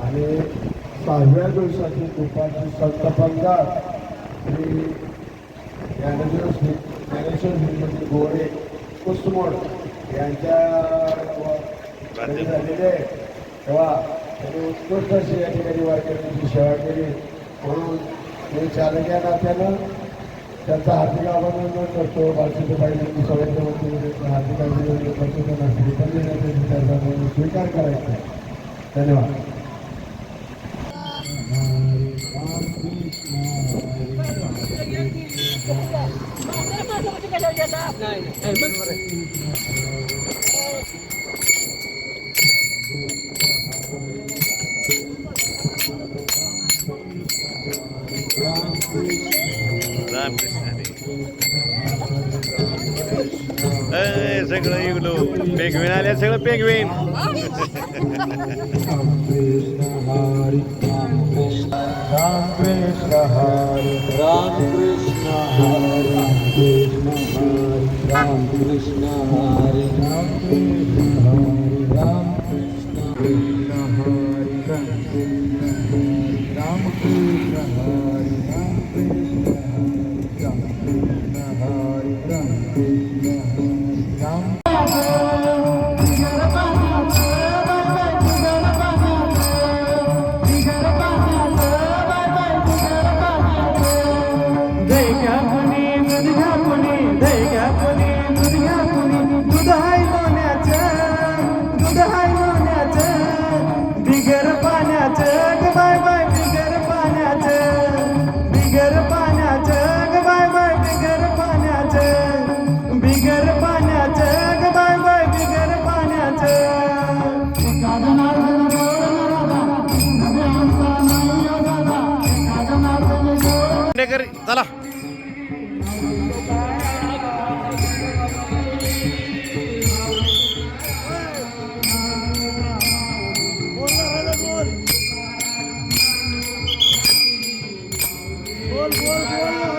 आणि 6व्या दिवसाची दुपारची संतपंगा श्री ज्ञानेश्वर श्रीमंत गोरे कुसमोड यांच्या झालेले तेव्हा त्यांनी उत्कृष्ट अशी या ठिकाणी वारकऱ्यांची सेवा केली म्हणून मी चालक या नात्यानं त्यांचा हार्दिक अभिनंदन करतो. बालचित्र पाहिजे सगळ्यांच्या वतीने हार्दिक अभिनंदन करतो. त्यांना श्रीपती त्यांचा स्वीकार करायचा. धन्यवाद. सगळं इगलो पेंगवीन आले सगळं पेंगवीन. राम कृष्ण हरे राम कृष्ण हरे राम कृष्ण हरे राम कृष्ण हरे राम कृष्ण हरे राम कृष्ण हरे राम कृष्ण बिगर पाण्याचं ग बाय बाय बिगर पाण्याचं बिगर पाण्याचं ग बाय बाय बिगर पाण्याचं बिगर पाण्याचं ग बाय बाय बिगर पाण्याचं. चला बोल बोल बोल.